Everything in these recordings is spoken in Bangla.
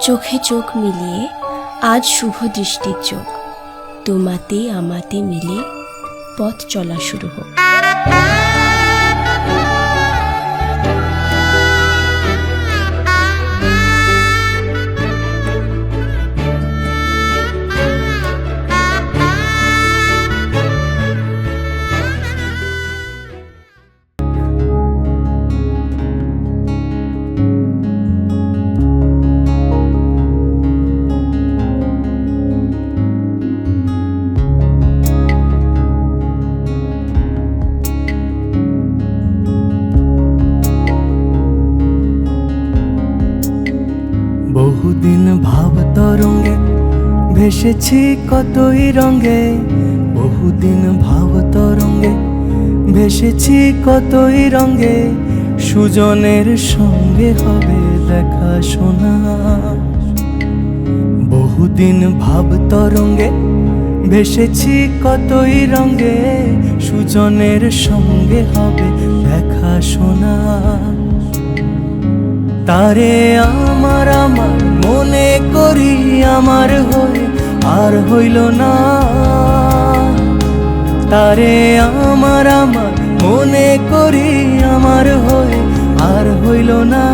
চোখে চোখ মিলিয়ে আজ শুভ দৃষ্টির চোখ, তোমাতে আমাতে মিলে পথ চলা শুরু হোক। বহুদিন ভাব তরঙ্গে ভেসেছি কতই রঙে, বহুদিন ভাব তরঙ্গে ভেসেছি কতই রঙে, সুজনের সঙ্গে হবে দেখা শোনা। বহুদিন ভাব তরঙ্গে ভেসেছি কতই রঙে, সুজনের সঙ্গে হবে দেখা শোনা। তারে আমার আমার মনে করি আমার হয়ে আর হইল না, তারে আমার আমার মনে করি আমার হয়ে আর হইল না।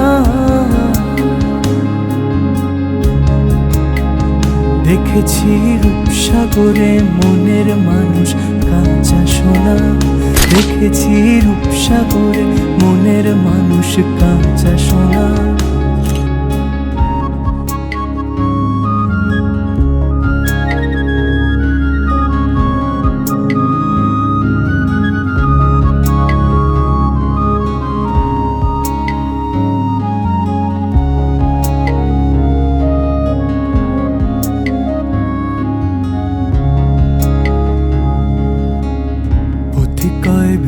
দেখেছি রূপসাগরে মনের মানুষ কাঁচা সোনা, দেখেছি রূপসাগরে মনের মানুষ কাঁচা সোনা।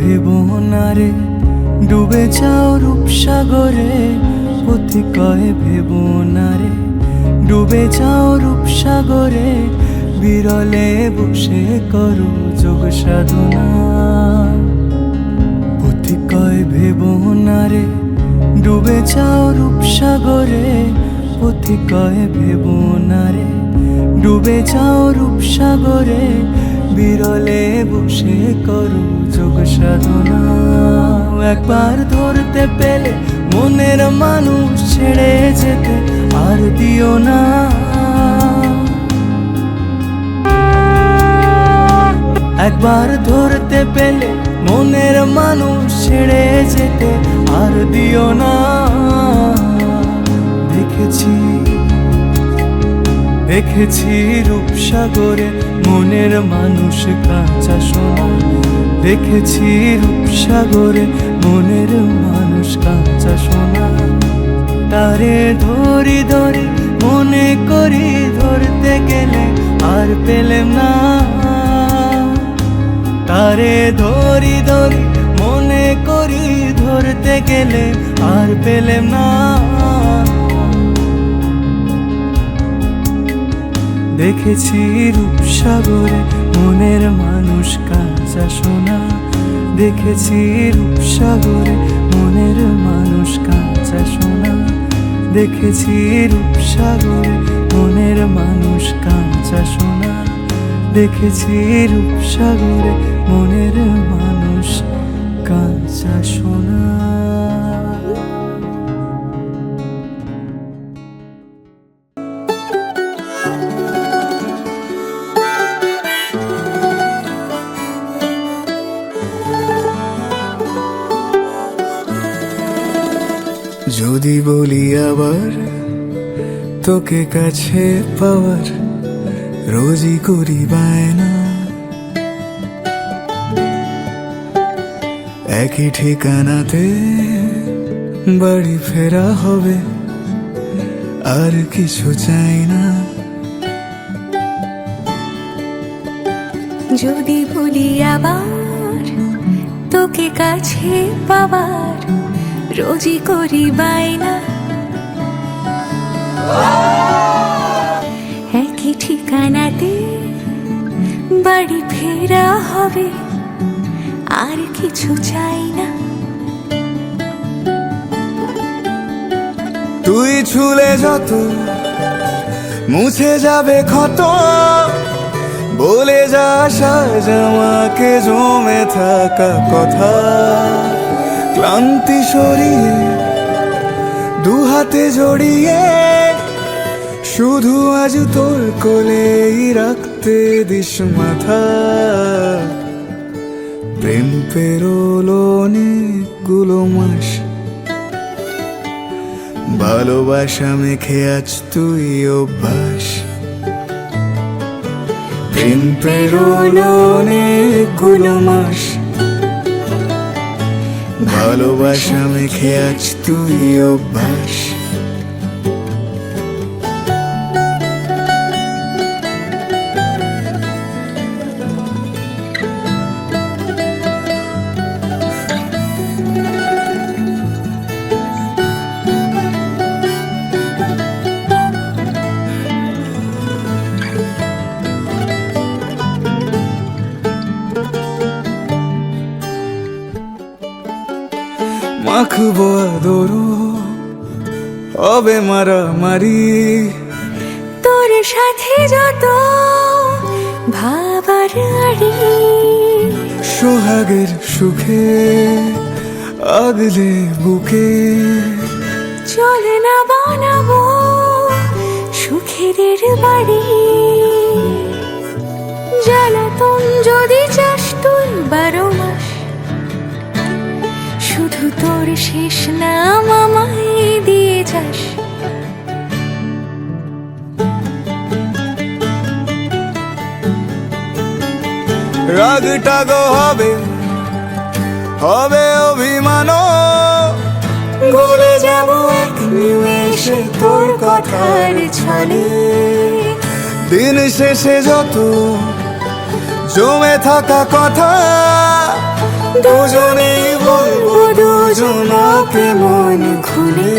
ভেবনারে ডুবে যাও রূপসাগরে, পথি কয় ভেবনারে ডুবে যাও রূপসাগরে, বিরলে বসে করো যোগ সাধনা। পথি কয় ভেবনারে ডুবে যাও রূপসাগরে, পথি কয় ভেবনারে ডুবে যাও রূপসাগরে, বিরলে বসে করো যোগ সাধনা। একবার ধরতে পেলে মনের মানুষ ছেড়ে যেতে আর দিও না। একবার ধরতে পেলে মনের মানুষ ছেড়ে যেতে আর দিও না। দেখেছি দেখেছি রূপসাগরে মনের মানুষ কাঁচা সোনা, দেখেছি রূপসাগরে মনের মানুষ কাঁচা সোনা। তারে ধরি ধরি মনে করি ধরতে গেলে আর পেলেম না, তারে ধরি ধরি মনে করি ধরতে গেলে আর পেলেম না। দেখেছি রূপসাগরে মনের মানুষ কাঁচা সোনা, দেখেছি রূপসাগরে মনের মানুষ কাঁচা সোনা, দেখেছি রূপসাগরে মনের মানুষ কাঁচা সোনা, দেখেছি রূপসাগরে মনের মানুষ কাঁচা সোনা। যদি বলি আবার তোকে কাছে পাওয়ার, রোজই করি বায়না, একই ঠিকানাতে বাড়ি ফেরা হবে, আর কিছু চাই না। যদি বলি আবার তোকে কাছে পাওয়ার, রোজই করি বায়না, একই ঠিকানাতে বাড়ি ফেরা হবে, আর কিছু চাই না। তুই ছুলে যত মুছে যাবে ক্ষত, বলে যা সাজ আমাকে জমে থাকা কথা। ক্লান্তি সরিয়ে দু হাতে জড়িয়ে শুধু আজ তোর কোলেই রাখতে দিস মাথা। প্রেম পেরোলো অনেকগুলো মাস, ভালোবাসা মেখে আজ তুই অভ্যাস। প্রেম পেরোলো অনেকগুলো মাস, ভালোবাসা মেখে আজ তুই অভ্যাস। মাখবো আদর, হবে মারামারি, তোর সাথে যত ভাবার আড়ি। সোহাগের সুখে আগলে বুকে চলে না বানাবো সুখের বাড়ি। জ্বালাতন যদি চাস তুই 12 মাস, শুধু তোর শেষ নাম আমায় দিয়ে যাস। রাগটা গো হবে হবে অভিমান, গলে যাবো এক নিমেষে তোর কথার ছলে। দিন শেষে যত জমে থাকা কথা দুজনেই বলবো দুজনকে মন খুলে।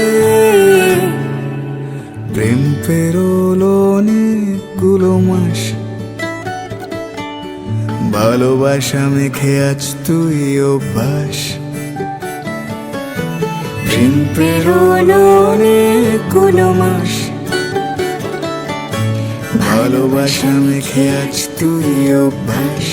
প্রেম পেরোলো অনেকগুলো মাস, ভালোবাসা মেখে আজ তুই অভ্যাস। প্রেম পেরোলো অনেকগুলো মাস, ভালোবাসা মেখে আজ তুই অভ্যাস।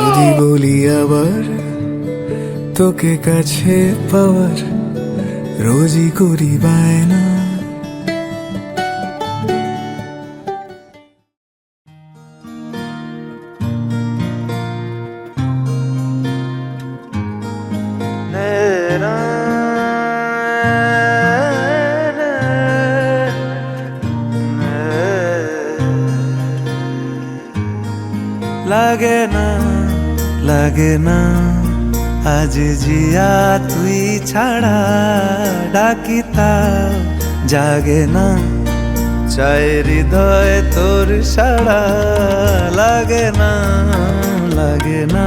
যদি বলি আবার তোকে কাছে পাওয়ার, রোজই করি বায়না। লাগে না আজ জিয়া তুই ছাড়া, ডাকি তাও জাগে না, চায় হৃদয় তোর সাড়া। লাগে না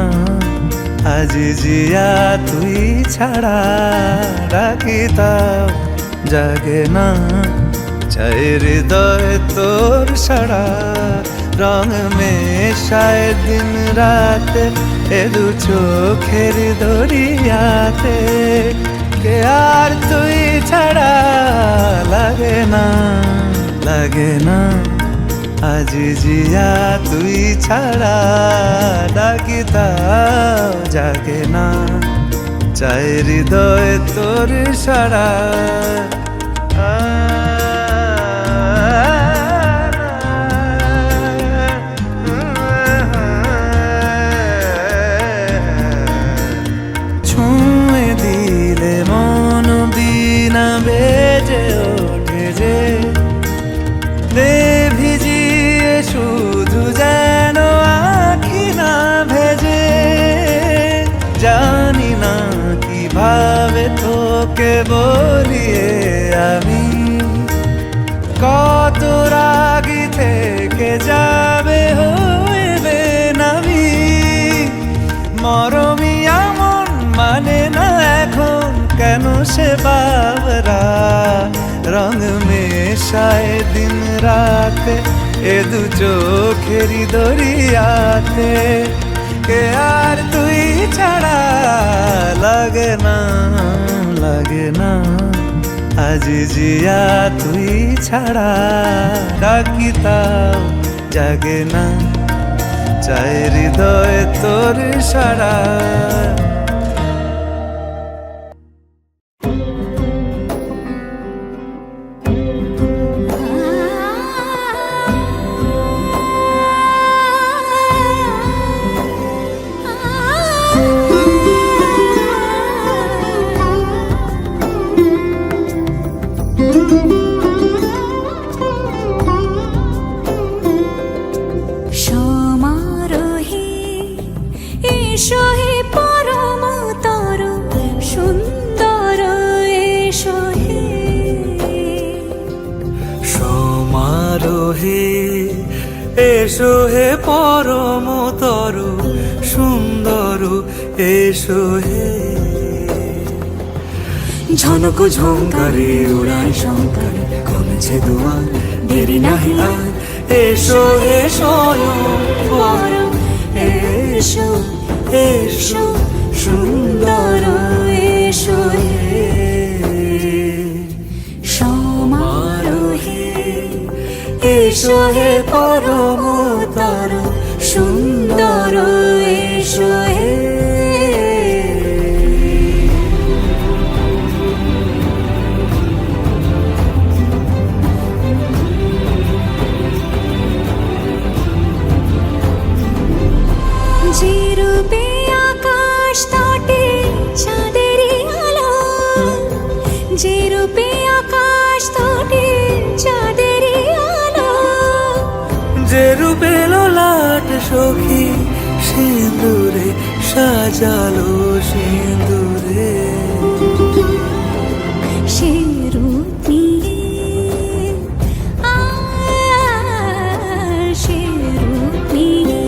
আজ জিয়া তুই ছাড়া, ডাকি তাও জাগে না, চায় হৃদয় তোর সাড়া। রং মেশায় দিন রাত এ দু চোখের দরিয়াতে, কে আর তুই ছাড়া। লাগে না আজ জিয়া তুই ছাড়া, ডাকি তাও জাগে না, চায় হৃদয় তোর সাড়া। বেজে ওঠে যে ভিজিয়ে শুধু যেন আখি না ভেজে। জানি না কিভাবে তোকে বলিয়ে আমি, কত রাগি থেকে যাবে মরমি এমন মানে না এখন কেন সে বাবরা রং মেশায় দিন রাতে এ দু চোখেরই দরিয়াতে কে আর তুই ছাড়া লাগে না লাগে না আজ জিয়া তুই ছাড়া ডাকি তাও জাগে না চাই হৃদয় তোর সারা সমারোহে এসো হে পরমতর সুন্দর এসো হে সমারোহে এসো হে পরমতর সুন্দর এসো হে ঝনক ঝঙ্কারে উড়ায় শঙ্কার কমেছে দুয়ার দেরি নাহি আর এসো হে স্বয়ং পরম এসো এসো সুন্দর এসো হে সমারোহে এসো হে পরমতর সুন্দর এসো হে যে রূপে আকাশ তটে চাঁদেরই আলো যে রূপে আকাশ তটে চাঁদেরই আলো যে রূপে লোলাট সখী সিঁদুরে সাজালো সিঁদুরে সে রূপ নিয়ে সে রূপ নিয়ে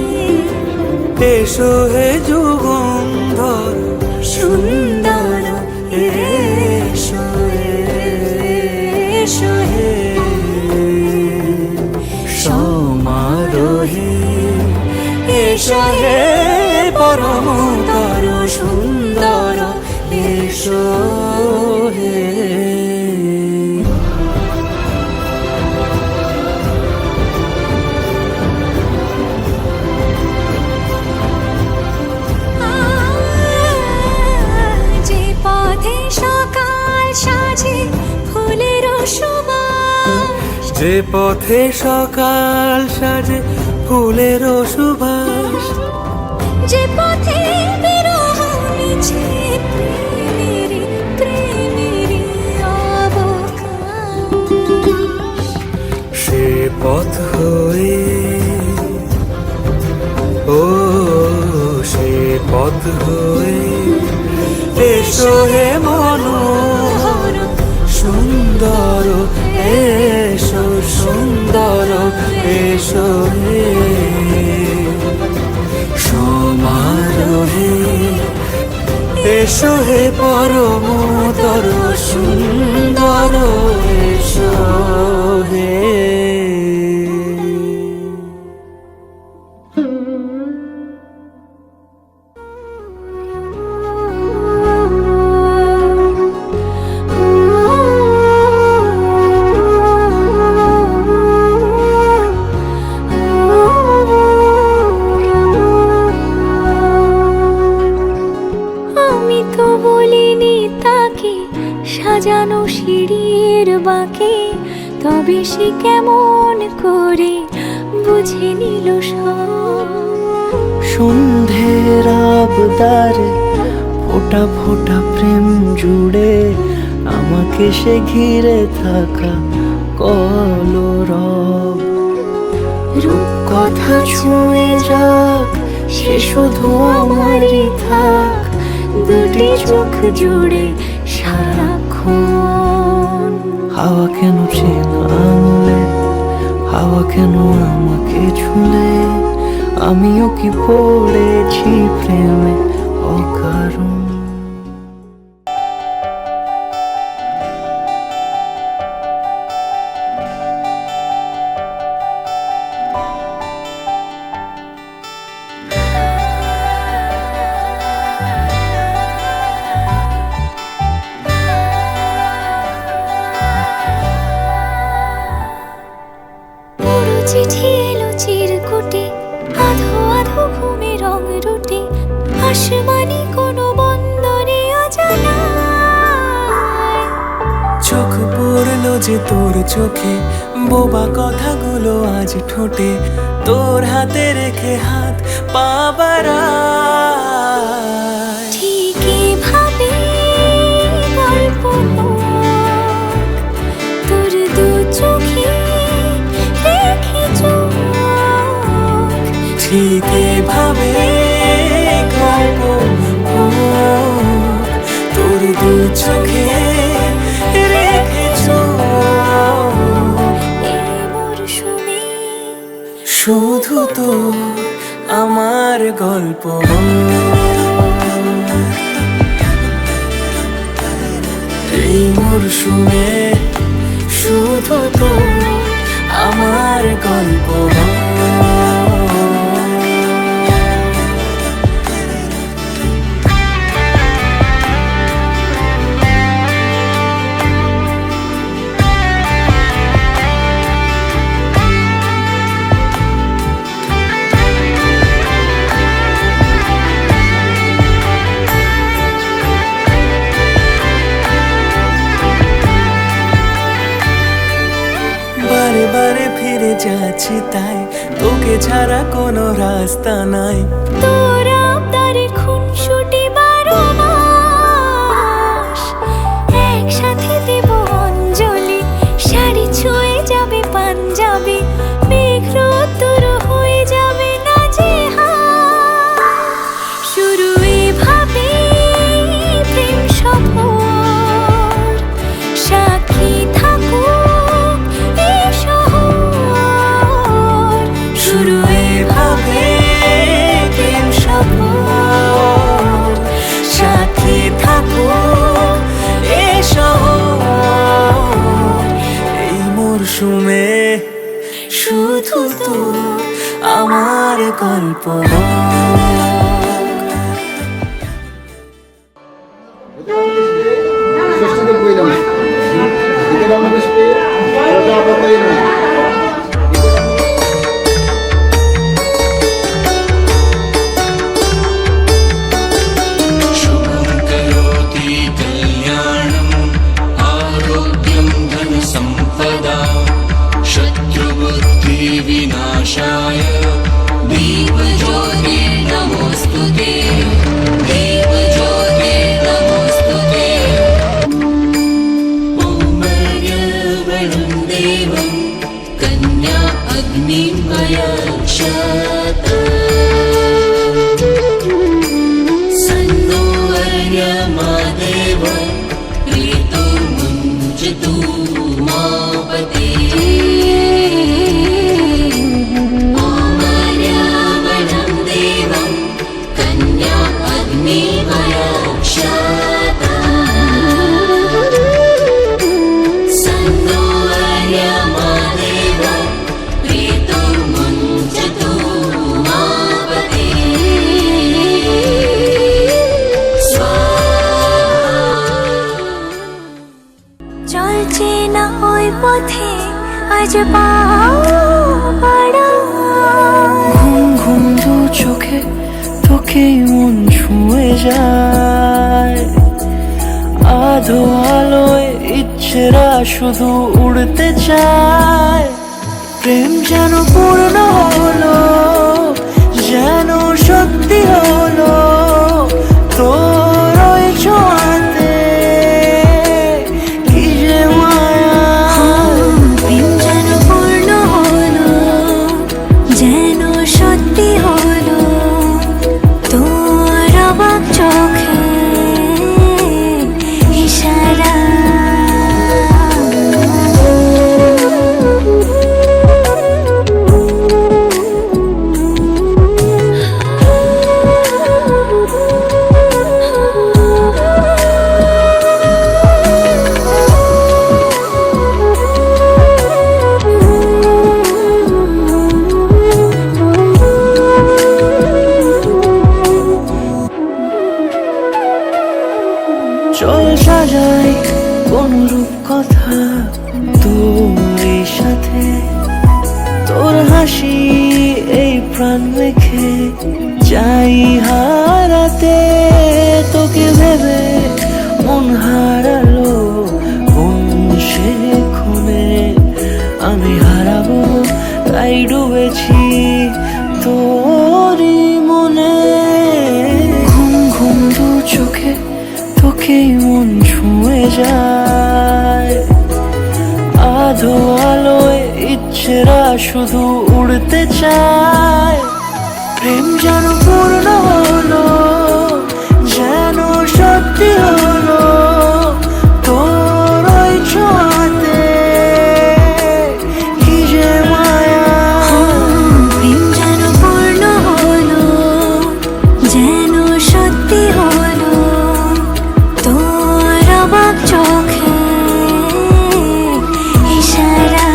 এসো হে যুগন্ধর সুন্দর এসো এসো হে সমারোহে এসো হে পরমতর সুন্দর এসো হে যে পথে সকাল সাজে ফুলের সুবাস যে পথে সকাল সাজে ফুলের সুবাস যে পথে বিরহ মিছে প্রেমেরই প্রেমেরই অবকাশ সে পথ হয়ে ও সে পথ হয়ে এসো হে মনোহর সুন্দর এসো সুন্দর এসো হে সমারোহে এসো হে পরমতর সুন্দর এসো হে আমি তো বলিনি তাকে সাজানো সিঁড়ির বাঁকে তবে সে কেমন করে বুঝে নিল সব সন্ধ্যের আবদারে ফোটা ফোটা প্রেম জুড়ে আমাকে সে ঘিরে থাকা কলরব রূপকথা ছুঁয়ে যাক সে শুধু আমারই থাক দুটি চোখ জুড়ে সারাক্ষণ হাওয়া কেন চেনা আনলে হাওয়া কেন আমাকে ছুঁলে আমিও কি পড়েছি প্রেমে যে তোর চোখে, বোবা কথাগুলো আজ ঠোঁটে, তোর হাতে রেখে হাত পা বাড়ায়। ঠিকই ভাবে গল্প হোক, তোর দু চোখে রেখে চোখ। ঠিক এভাবে গল্প হোক, তোর দু চোখে রেখে চোখ। এই মরশুমে শুধু তো আমার গল্প, এই মরশুমে শুধু তো আমার গল্প। বারে বারে ফিরে যাচ্ছি তাই, তোকে ছাড়া কোনো রাস্তা নাই। তোর আবদারে খুনসুটি 12 মাস, একসাথে দেব অঞ্জলি, শাড়ি ছুঁয়ে যাবে পাঞ্জাবি, মেঘ রোদ্দুর হয়ে যাবে নাজেহাল। শুরু এভাবে প্রেম সফর, সাক্ষী থাকুক এই শহর। শুরু এভাবে প্রেম সফর, সাথী থাকো এ শহর। এই মরশুমে শুধু তো আমার গল্প। ষষ্ঠীদের বই নয়, এটা বাংলাদেশ পেয়ে ওটা আপাতই নয়। शुभं करोति कल्याणम् आरोग्यं धनसम्पदा शत्रुबुद्धिविनाशाय दीपज्योतिर्नमोऽस्तुते दीपज्योतिर्नमोऽस्तुते ॐ मर्यवणं देवं कन्या अग्निं मयक्षत सन्नो वर्यमादेव प्रीतो मुञ्चतु मापते ॐ वर्यवणं देवं कन्या अग्निमयक्षत सन्नो वर्यमादेव प्रीतो मुञ्चतु मापते চলছে না ওই পথে আজ পাও পাড়া। ঘুম ঘুম দু চোখে তোকেই মন ছুঁয়ে যায়। আধো আলোয় ইচ্ছেরা শুধু উড়তে চায়। প্রেম যেন পূর্ণ হলো, যেন সত্যি হলো তোর ওই ছোঁয়াতে। কি যে মায়া, প্রেম যেন পূর্ণ হলো, যেন সত্যি হলো তোর অবাক চোখে ইশারা। চল সাজাই কোন রূপ কথা তোর এই সাথে। তোর হাসি এই প্রাণ রেখে চাই হারাতে। তোকে ভেবে মন হারালো কোন সে আমি হারাবো তাই ডুবেছি তোরই মনে। ঘুম ঘুম দু চোখে তোকেই মন ছুঁয়ে যায়, আধো আলোয় ইচ্ছেরা শুধু উড়তে চায়। প্রেম যেন পূর্ণ হলো, যেন সত্যি হলো তোর ওই ছোঁয়াতে, কি যে মায়া। প্রেম যেন পূর্ণ হলো, যেন সত্যি হলো তোর অবাক চোখে ইশারা।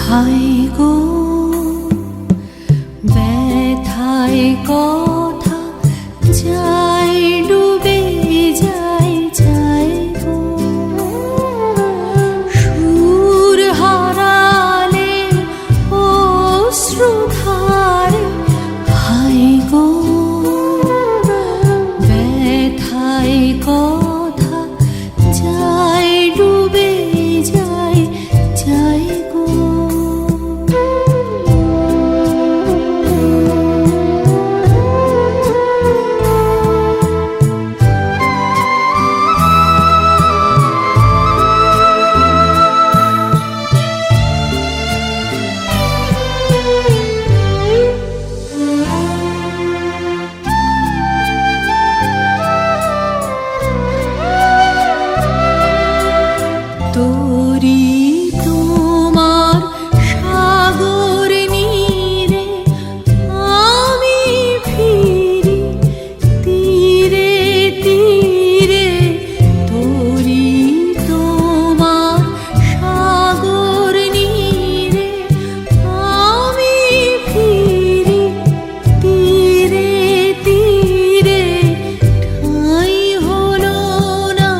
হাই গো ব্যথায় কথা যাই ডুবে যাই যাই গো, সুর হারালে অশ্রুধারে। হাই গো ব্যথায় কথা যাই ডুবে যাই যাই গো। তোরি তোমার সাগর নীরে আমি ফিরি তীরে তীরে। তোরি তোমার সাগর নীরে আমি ফিরি তীরে তীরে। ঠাঁই হলো না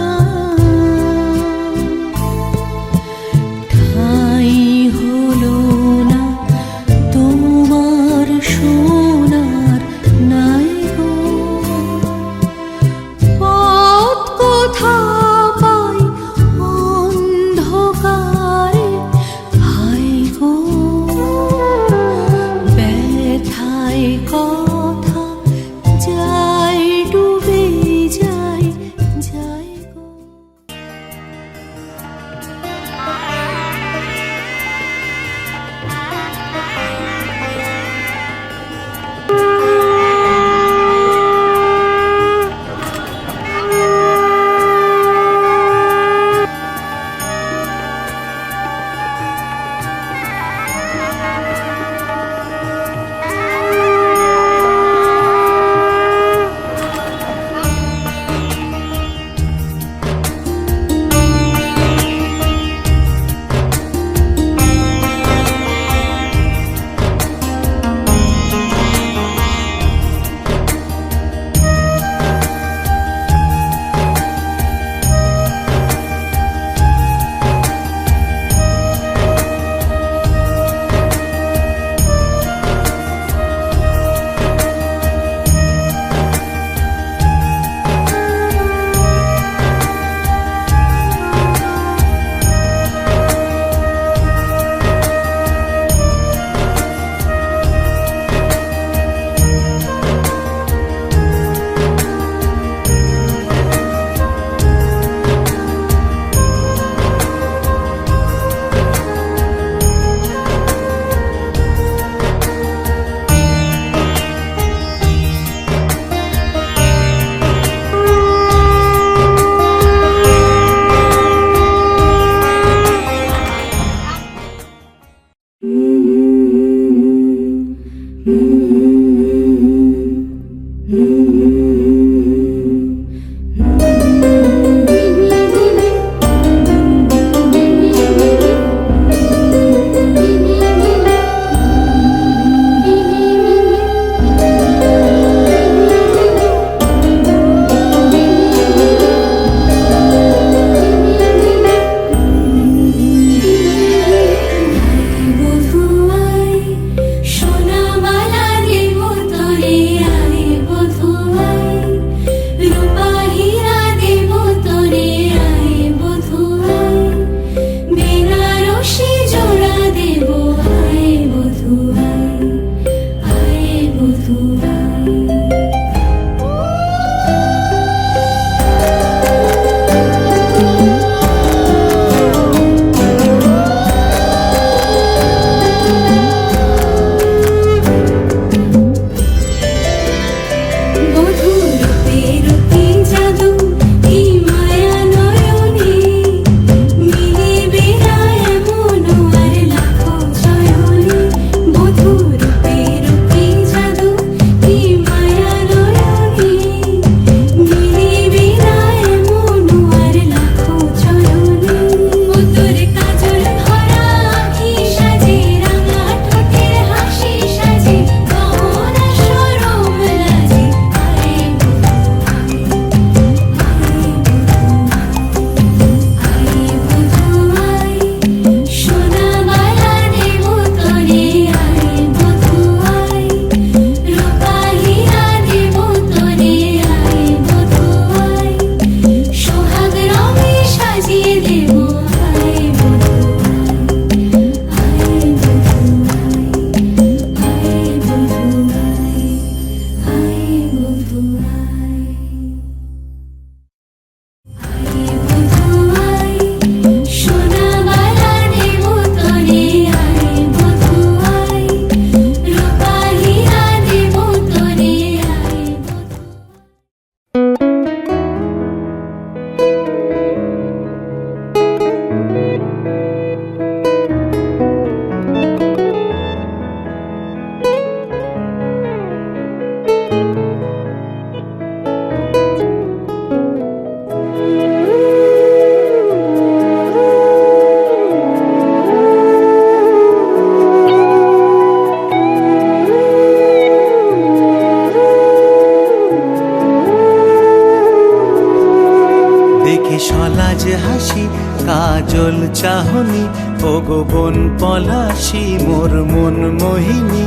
হাসি কাজল চাহনি ও গো বন পলাশি মোর মন মোহিনী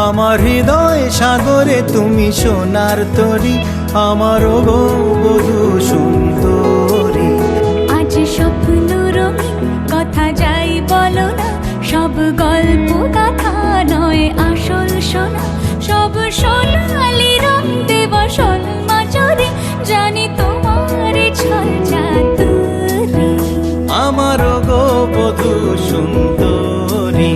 আমার হৃদয় সাগরে তুমি সোনার তরী আমার ও গো বধূ সুন্দরী আজ স্বপ্ন রঙিন কথা যাই বলো না সব গল্প কথা নয় আসল সোনা সব সোনালি রং দেব মাঝরে জানি তোমার ছল চাতুরি আমার ও গো বধূ সুন্দরী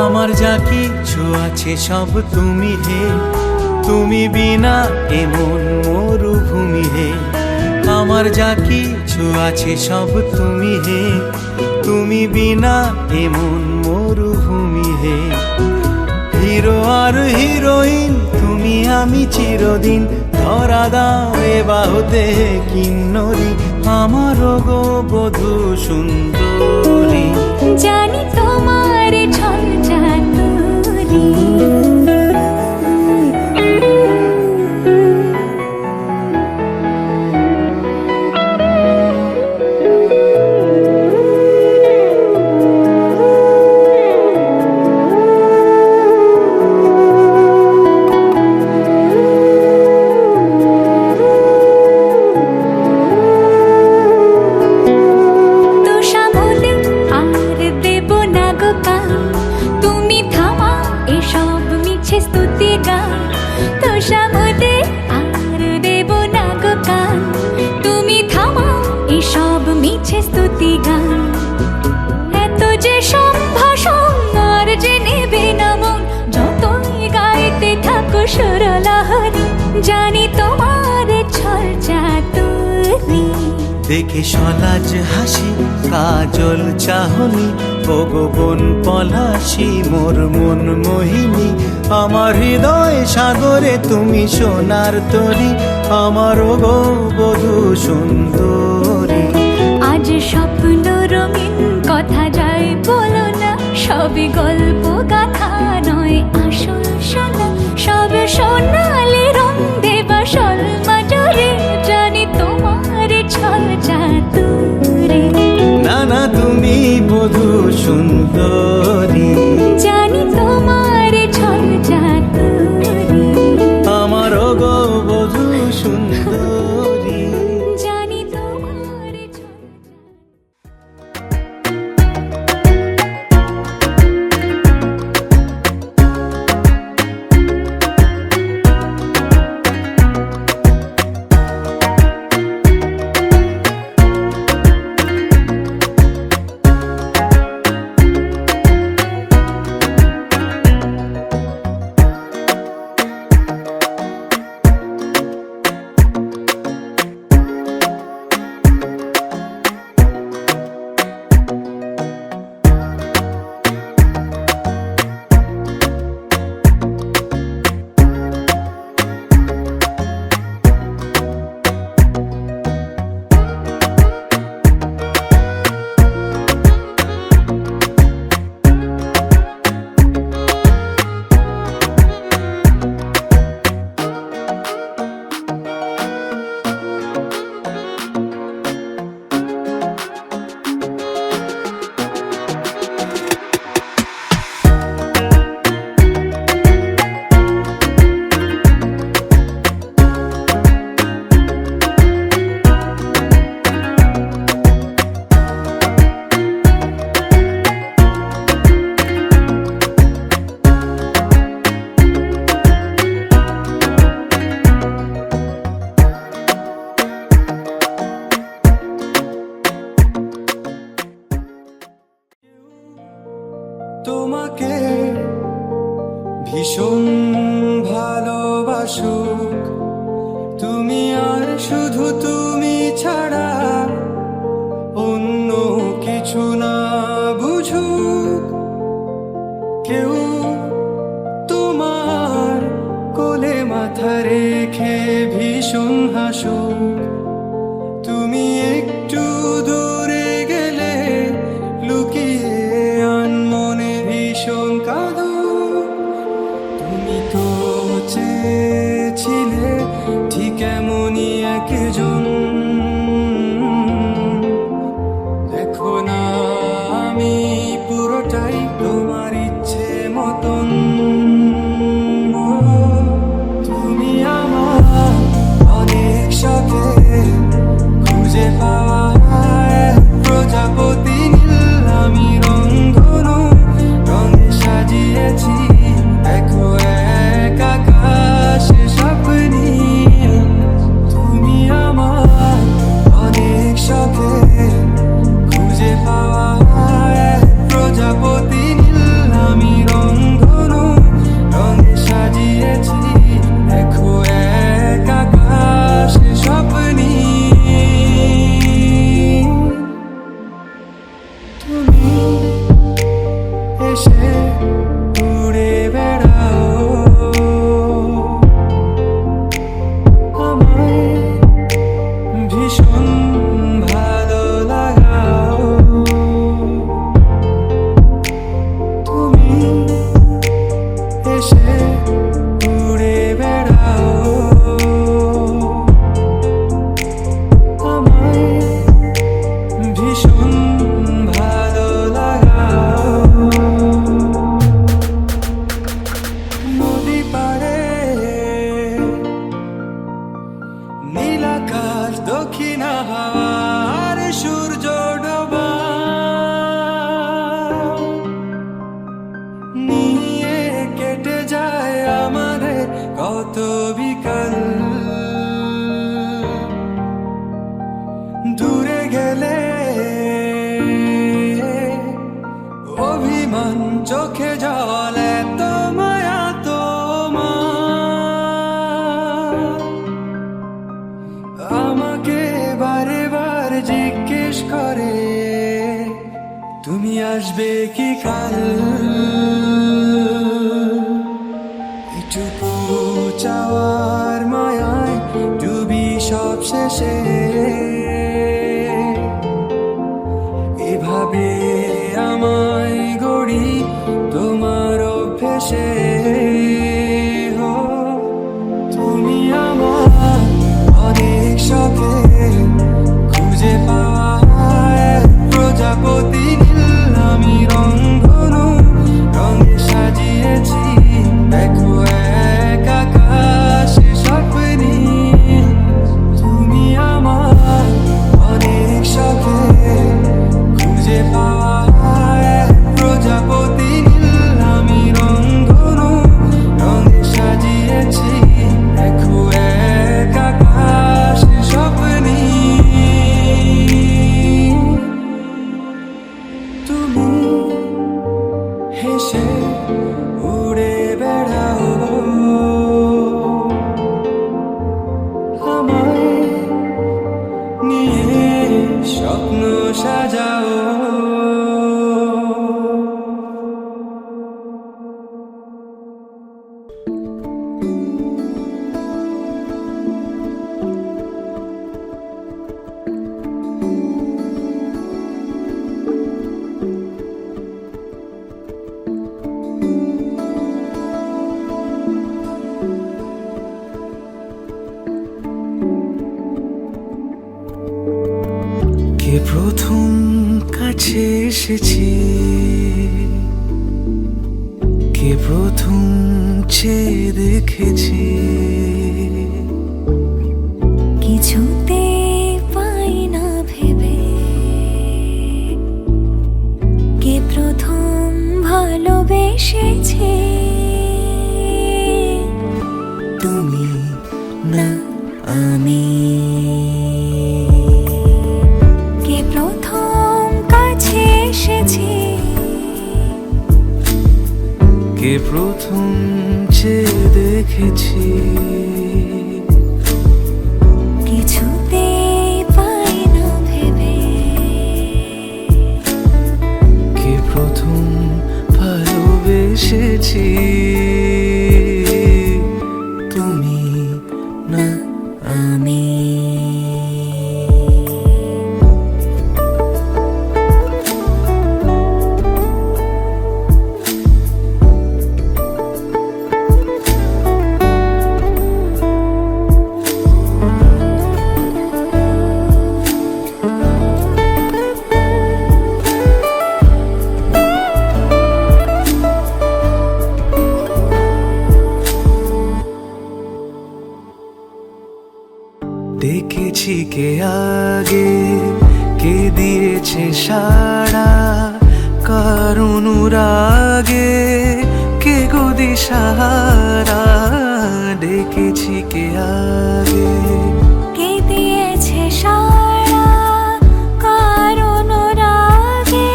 আমার যা কিছু আছে সব তুমি হে তুমি বিনা এমন মরুভূমি হে আমার যা কিছু আছে সব তুমি হে তুমি বিনা এমন মরুভূমি হে হিরো আর হিরোইন তুমি আমি চিরদিন ধরা দাও এ বাহুতে কিন্নরি আমার গো বধূ সুন্দরী জানি তোমার ছল চাতুরি জানি তোমার ছল চাতুরি দেখে সলাজ হাসি কাজল চাহনি ও গো বন পলাশি মোর মন মোহিনী আমার হৃদয় সাগরে তুমি সোনার তরী আমার ও গো বধূ সুন্দরী আজ স্বপ্ন রঙিন কথা যাই বলো না সবই গল্প গাথা নয় আসল সোনা সব সোনালি রং দেবা মাঝরে জানি তোমার ছল চাতুরি না না তুমি বধূ সুন্দরী জানি তোমার ছল চাতুরি আমার গো বধূ সুন্দরী জানি তোমার ছল তোমাকে ভীষণ ভালোবাসুক তুমি আর শুধু তুমি ছাড়া অন্য কিছু না বুঝুক কেউ তোমার কোলে মাথা রেখে ভীষণ হাসুক তুমি একটু ভীষণ ভালো লাগা। নদী পাড়ে নীল আকাশ, দক্ষিণ হাওয়ার সূর্য ডোবা নিয়ে কেটে যায় আমাদের কত বিকাল। দূরে গেলে অভিমান, চোখে জল, এত মায়া তোমার। আমাকে বারে বার জিজ্ঞেস করে তুমি আসবে কি কাল। এটুকু চাওয়ার মায়ায় ডুবি সব শেষে। এভাবে আমায় গড়ি তোমার অভ্যেসে। হো, তুমি আমার অনেক শখে খুঁজে পাওয়া এক প্রজাপতি নীল। আমি রংধনু রঙে সাজিয়েছি, দেখো এক আকাশ স্বপ্নি। তুমি আমার অনেক শখে খুঁজে পাওয়া এক প্রজাপতি নীল। আমি রংধনু রঙে সাজিয়েছি, দেখো এক আকাশ স্বপ্নি। তুমি হেসে উড়ে বেড়াও, আমায় নিয়ে স্বপ্ন সাজাও। কে প্রথম কাছে এসেছি, কে প্রথম চেয়ে দেখেছি। কিছুতে পাই না ভেবে কে প্রথম ভালোবেসেছে। তুমি না আমি কে প্রথম কাছে এসেছে। কে প্রথম চেয়ে দেখেছি। কিছুতে পাই না ভেবে কে প্রথম ভালোবেসেছি। তুমি না আমি দেখেছি কে আগে, কে দিয়েছে সাড়া, কার অনুরাগে কে গো দিশাহারা। দেখেছি কে আগে, কে দিয়েছে সাড়া, কার অনুরাগে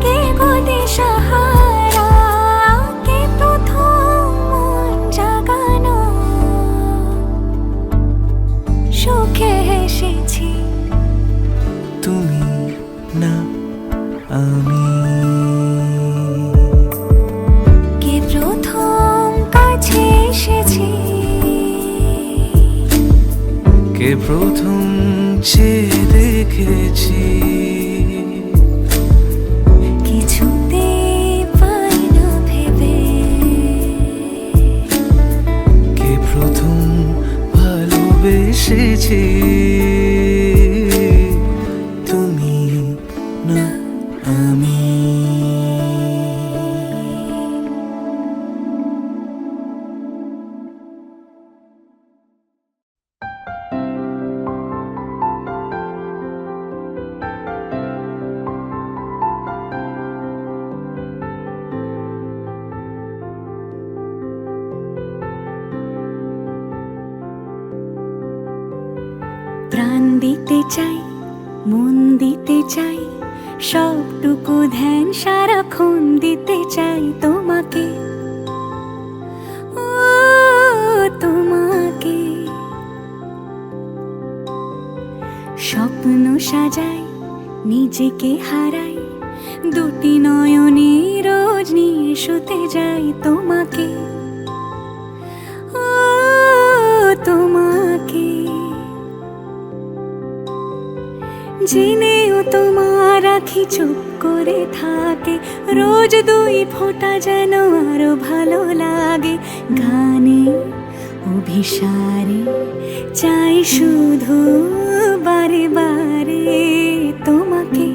কে গো দিশাহারা। কে প্রথম মন জাগানো, সুখে হেসেছি। তুমি না আমি কে প্রথম কাছে এসেছি। কে প্রথম চেয়ে দেখেছি। কিছুতে পাই না ভেবে কে প্রথম ভালোবেসেছি। তুমি না আমি। প্রাণ দিতে চাই, মন দিতে চাই, সবটুকু ধ্যান সারাক্ষণ দিতে চাই তোমাকে, ও তোমাকে। স্বপ্ন সাজাই, নিজেকে হারাই, দুটি নয়নে রোজ নিয়ে শুতে যাই তোমাকে, ও তোমাকে। জেনেও তোমার আখি চুপ করে থাকে, রোজ দুই ফোঁটা যেন আরো ভালো লাগে। গানে অভিসারে চাই শুধু বারে বারে তোমাকে,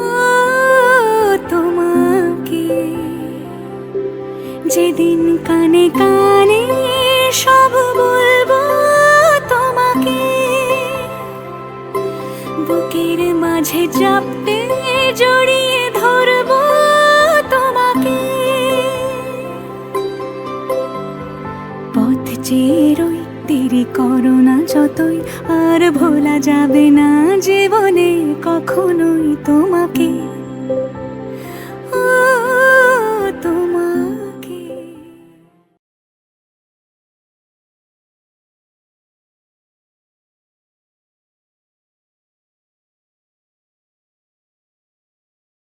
ও তোমাকে। যেদিন কানে কানে সব বলবো তোমাকে, বুকের মাঝে চাপতে জড়িয়ে ধরবো তোমাকে। পথ চেয়ে রই, দেরি করো না যতই, আর ভোলা যাবে না জীবনে কখনোই তোমাকে।